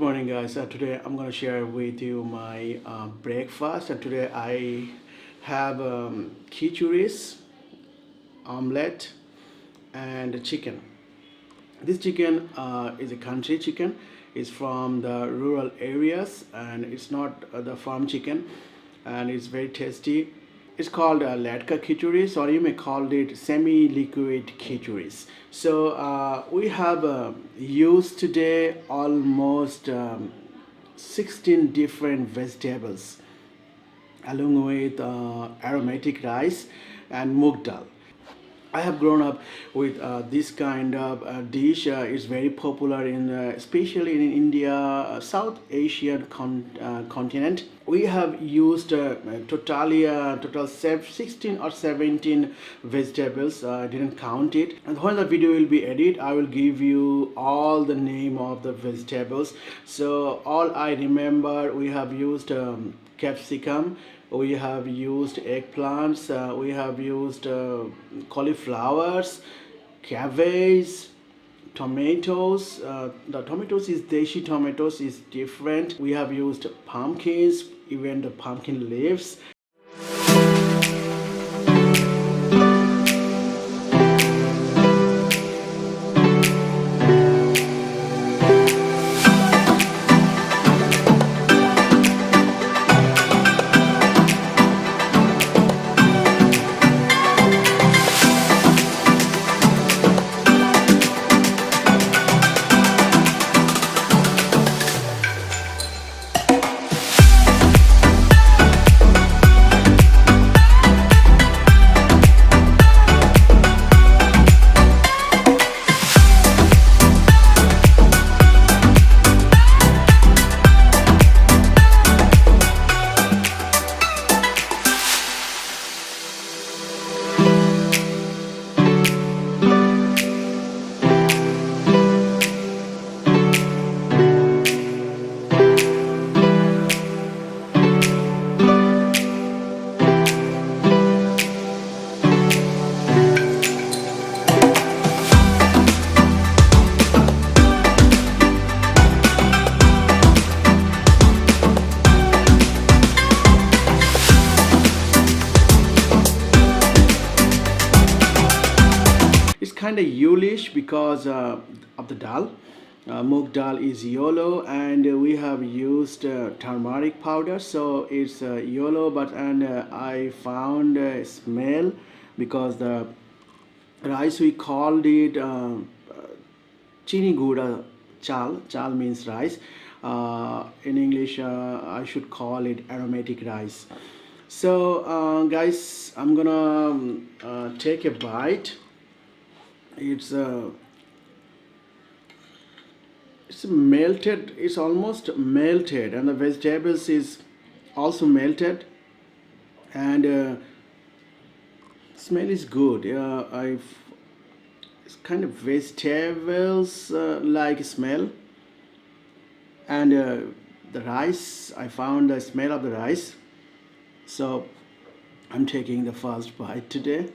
morning, guys. Today I'm gonna share with you my breakfast. And today I have khichuris, omelette, and chicken. This chicken is a country chicken. It's from the rural areas, and it's not the farm chicken, and it's very tasty. It's called letka khichuris, or you may call it semi-liquid khichuris. So we have used today almost 16 different vegetables along with aromatic rice and moong dal. I have grown up with this kind of dish. It's very popular especially in India, South Asian continent. We have used total 16 or 17 vegetables. I didn't count it. And when the video will be edited, I will give you all the name of the vegetables. So all I remember, we have used capsicum, we have used eggplants, we have used cauliflowers, cabbage, tomatoes. The tomatoes is deshi tomatoes, is different. We have used pumpkins, even the pumpkin leaves. It's kind of yellowish because of the dal. Moong dal is yellow, and we have used turmeric powder, so it's yellow. But I found smell because the rice we called it chini guda chal. Chal means rice. In English, I should call it aromatic rice. So, guys, I'm gonna take a bite. It's it's melted. It's almost melted, and the vegetables is also melted, and smell is good. It's kind of vegetables like smell, and the rice. I found the smell of the rice, so I'm taking the first bite today.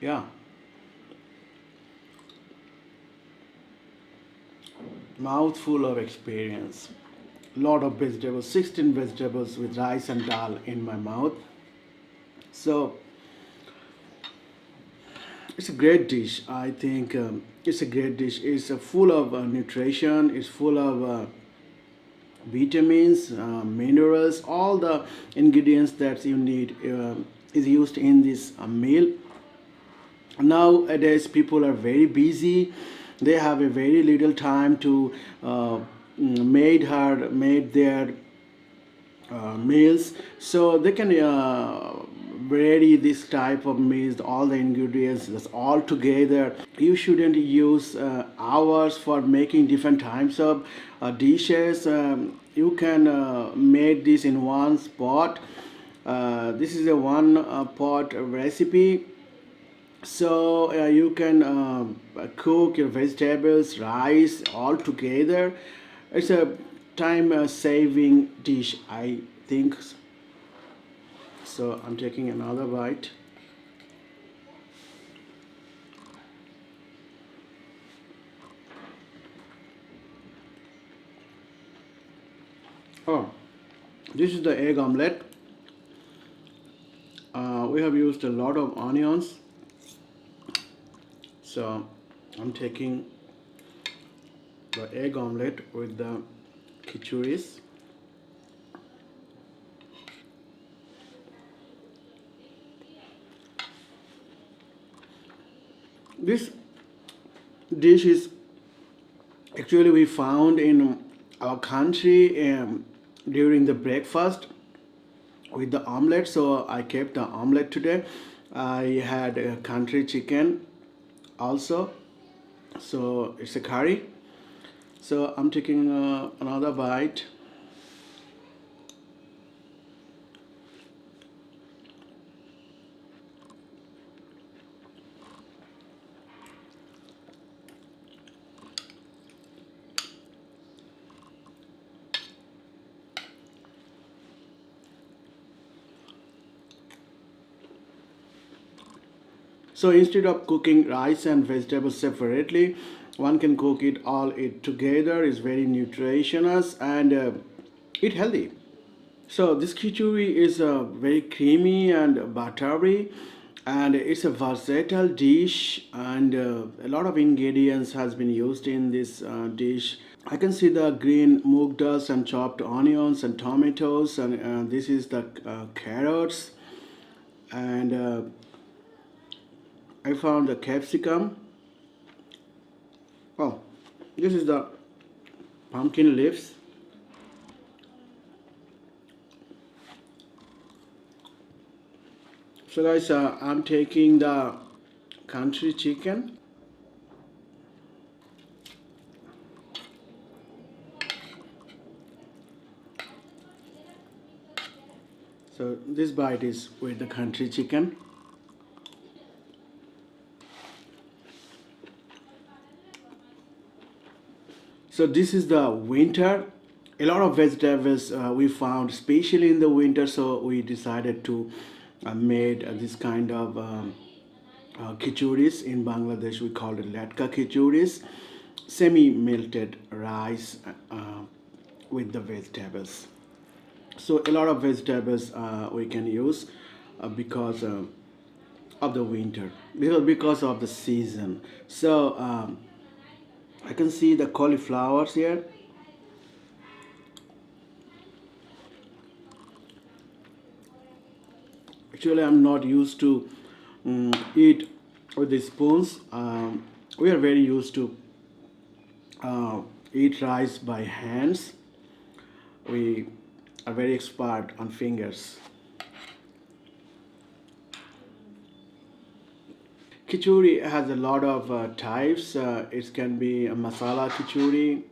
Yeah, mouthful of experience. Lot of vegetables, 16 vegetables with rice and dal in my mouth. So it's a great dish. I think it's a great dish. It's full of nutrition. It's full of vitamins, minerals, all the ingredients that you need is used in this meal. Nowadays people are very busy. They have a very little time to made their meals, so they can vary this type of meals, all the ingredients that's all together. You shouldn't use hours for making different types of dishes. You can make this in one spot. This is a one pot recipe, so you can cook your vegetables, rice all together. It's a time saving dish, I things. So I'm taking another bite. Oh, this is the egg omelette. We have used a lot of onions, so I'm taking the egg omelette with the khichuris. This dish is actually we found in our country during the breakfast with the omelette. So I kept the omelette today. I had a country chicken also. So it's a curry. So I'm taking another bite. So instead of cooking rice and vegetables separately, one can cook it all it together. It's very nutritious and eat healthy. So this khichuri is very creamy and buttery, and it's a versatile dish, and a lot of ingredients has been used in this dish. I can see the green moong dals and chopped onions and tomatoes, and this is the carrots, and I found the capsicum. Oh, this is the pumpkin leaves. So guys, I'm taking the country chicken. So this bite is with the country chicken. So this is the winter. A lot of vegetables we found, especially in the winter. So we decided to made this kind of khichuris. In Bangladesh we call it letka khichuris, semi-melted rice with the vegetables. So a lot of vegetables we can use because of the winter, because of the season. So I can see the cauliflowers here. Actually, I'm not used to eat with the spoons. We are very used to eat rice by hands. We are very expert on fingers. Khichuri has a lot of types. It can be a masala khichuri,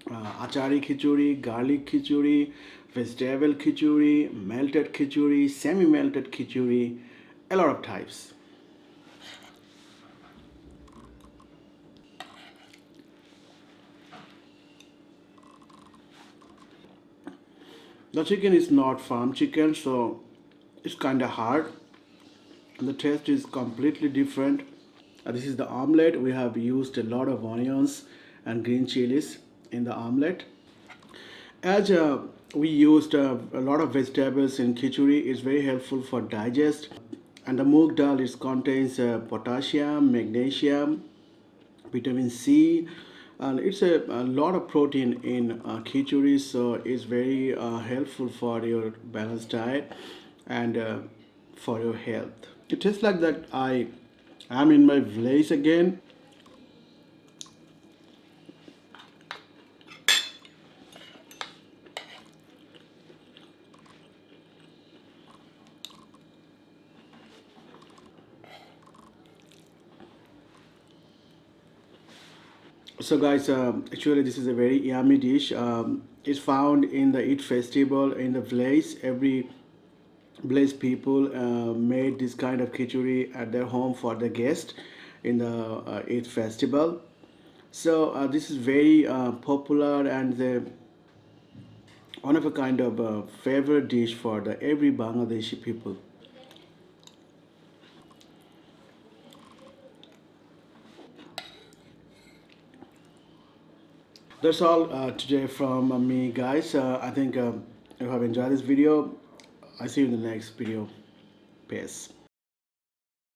achari khichuri, garlic khichuri, vegetable khichuri, melted khichuri, semi-melted khichuri, a lot of types. The chicken is not farm chicken, so it's kind of hard. The taste is completely different. This is the omelette. We have used a lot of onions and green chilies in the omelette. As we used a lot of vegetables in khichuri, it's very helpful for digest. And the moong dal is contains potassium, magnesium, vitamin C, and it's a lot of protein in khichuri, so it's very helpful for your balanced diet and for your health. It tastes like that I am in my village again. So guys, actually this is a very yummy dish. It's found in the Eid festival in the village. Every village people made this kind of khichuri at their home for the guest in the Eid festival. So this is very popular, and the one of a kind of favorite dish for the every Bangladeshi people. That's all today from me, guys. I think you have enjoyed this video. I see you in the next video. Peace.